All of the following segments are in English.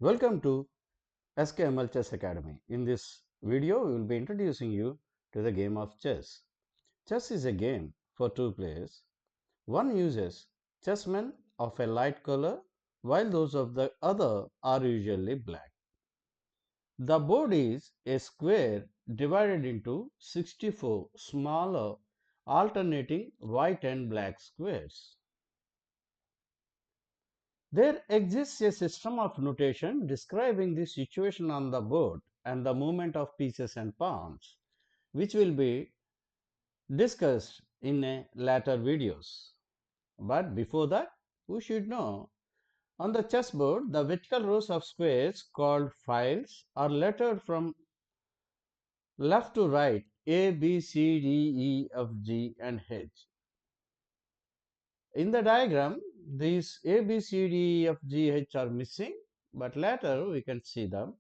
Welcome to SKML Chess Academy. In this video, we will be introducing you to the game of chess. Chess is a game for two players. One uses chessmen of a light color while those of the other are usually black. The board is a square divided into 64 smaller alternating white and black squares. There exists a system of notation describing the situation on the board and the movement of pieces and pawns, which will be discussed in a later videos. But before that, we should know on the chessboard, the vertical rows of squares called files are lettered from left to right A, B, C, D, E, F, G, and H. In the diagram, these A, B, C, D, E, F, G, H are missing, but later we can see them.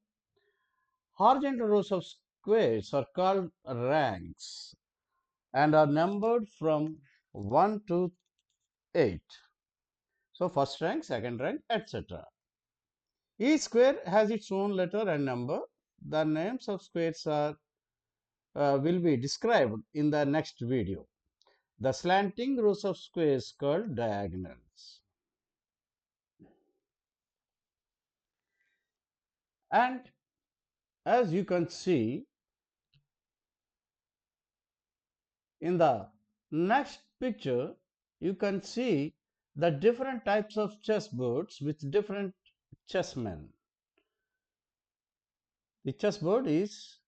Horizontal rows of squares are called ranks and are numbered from 1 to 8. So, first rank, second rank, etc. Each square has its own letter and number. The names of squares will be described in the next video. The slanting rows of squares called diagonals. And as you can see in the next picture, you can see the different types of chessboards with different chessmen. The chessboard is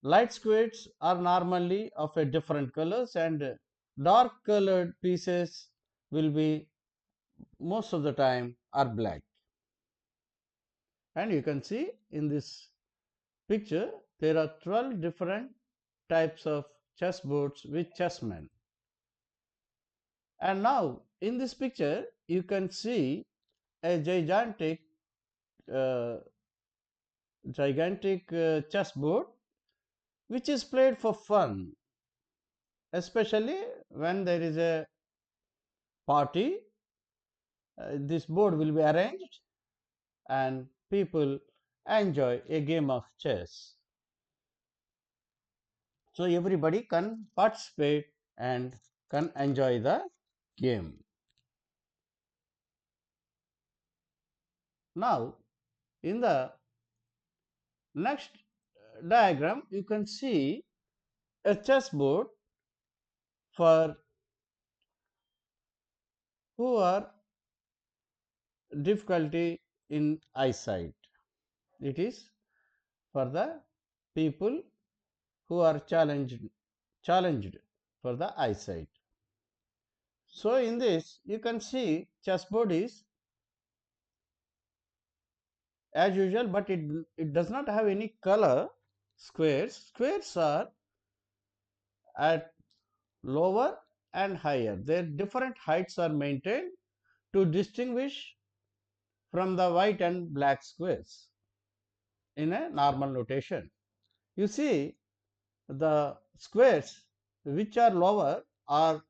light squares are normally of a different colors and dark colored pieces will be most of the time are black. And you can see in this picture there are 12 different types of chessboards with chessmen. And now in this picture you can see a uh, gigantic chessboard which is played for fun, especially when there is a party. This board will be arranged and people enjoy a game of chess. So everybody can participate and can enjoy the game. Now in the next diagram you can see a chessboard for who are difficulty in eyesight. It is for the people who are challenged for the eyesight. So in this you can see chessboard is as usual, but it does not have any color squares. Squares are at lower and higher. Their different heights are maintained to distinguish from the white and black squares in a normal notation. You see the squares which are lower are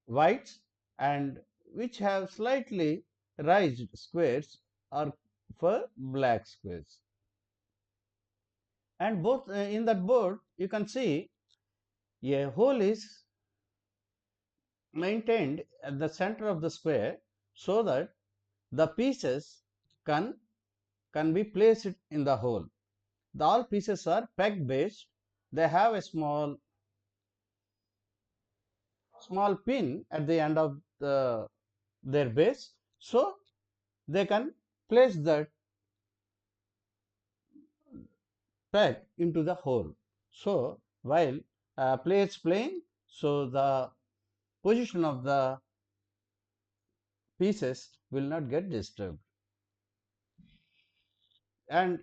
whites and which have slightly raised squares are for black squares. And both in that board you can see a hole is maintained at the center of the square so that the pieces can be placed in the hole. The all pieces are peg based. They have a small pin at the end of their base, so they can place that peg into the hole. So while player is playing, so the position of the pieces will not get disturbed. And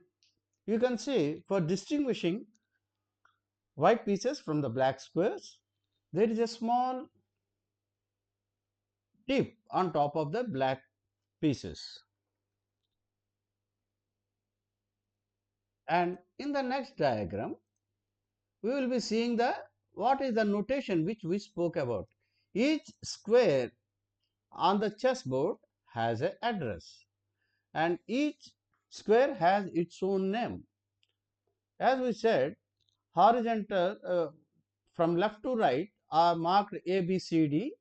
you can see for distinguishing white pieces from the black squares, there is a small tip on top of the black pieces. And in the next diagram, we will be seeing the what is the notation which we spoke about. Each square on the chessboard has an address. and each square has its own name. As we said, horizontal from left to right are marked A, B, C, D,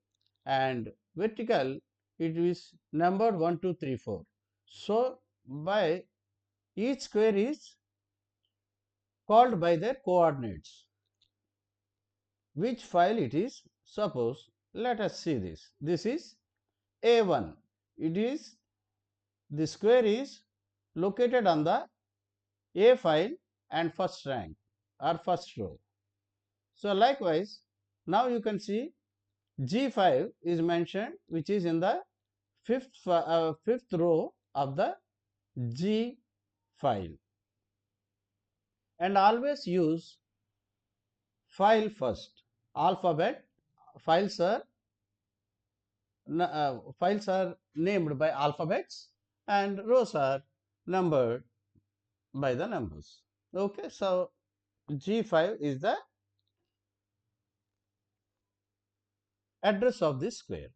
and vertical it is numbered 1, 2, 3, 4. So, by each square is called by their coordinates. Which file it is? Suppose, let us see this. This is A1. It is, the square is located on the A file and first rank or first row. So likewise, now you can see G5 is mentioned, which is in the fifth row of the G file, and always use file first. Alphabet files are named by alphabets, and rows are numbered by the numbers. Okay, so G5 is the address of this square.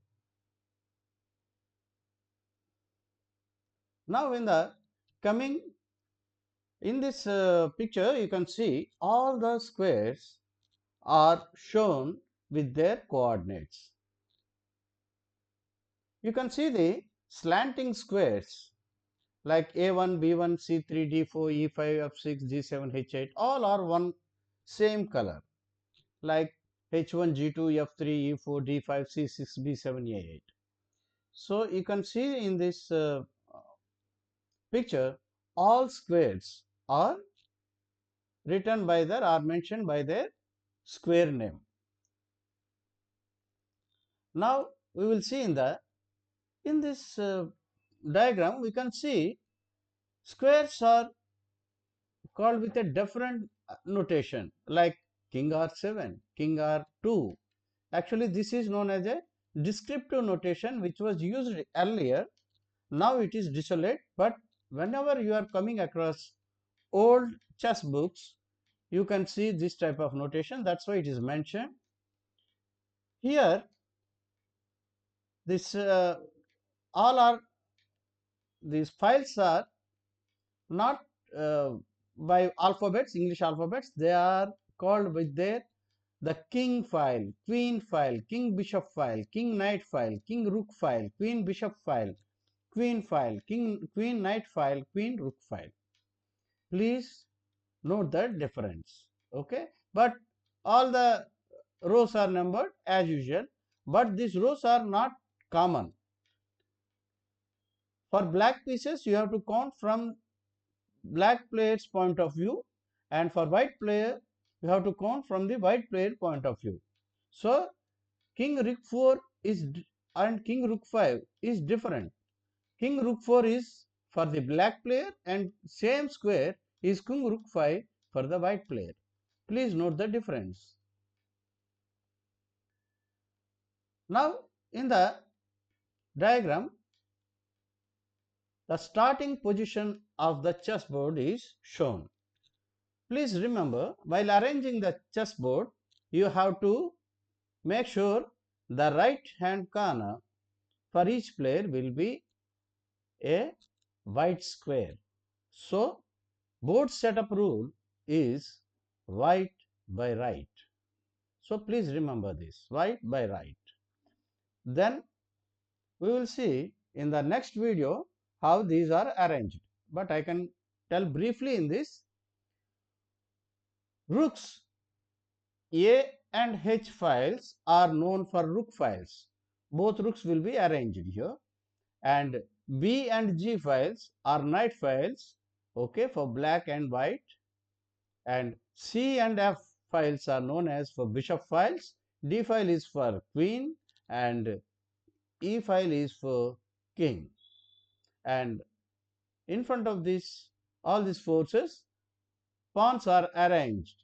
Now in this picture, you can see all the squares are shown with their coordinates. You can see the slanting squares like A1, B1, C3, D4, E5, F6, G7, H8, all are one same color, like H1, G2, F3, E4, D5, C6, B7, A8. So you can see in this picture, all squares are written by their or mentioned by their square name. Now we will see in this diagram we can see squares are called with a different notation, like king r7, king r2. Actually this is known as a descriptive notation, which was used earlier. Now it is desolate, but whenever you are coming across old chess books, you can see this type of notation. That's why it is mentioned here. This all are these files are not uh, by alphabets, English alphabets. They are called with their the king file, queen file, king bishop file, king knight file, king rook file, queen bishop file, queen file, queen knight file, queen rook file. Please note the difference. Okay, but all the rows are numbered as usual, but these rows are not common. For black pieces, you have to count from black player's point of view, and for white player, you have to count from the white player point of view. So king rook 4 is and king rook 5 is different. King rook 4 is for the black player, and same square is king rook 5 for the white player. Please note the difference. Now in the diagram, the starting position of the chessboard is shown. Please remember, while arranging the chessboard, you have to make sure the right hand corner for each player will be a white square. So board setup rule is white by right. So please remember this, white by right. Then we will see in the next video how these are arranged. But I can tell briefly in this. Rooks A and H files are known for rook files. Both rooks will be arranged here. And B and G files are knight files, okay, for black and white. And C and F files are known as for bishop files. D file is for queen, and E file is for king. And in front of this, all these forces, pawns are arranged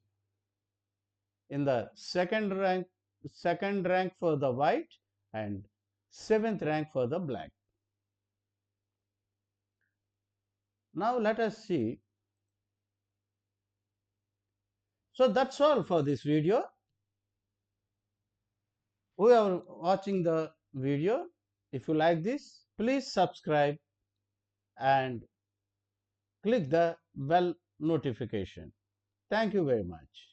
in the second rank for the white, and seventh rank for the black. Now let us see. So that's all for this video. We are watching the video. If you like this, please subscribe and click the bell notification. Thank you very much.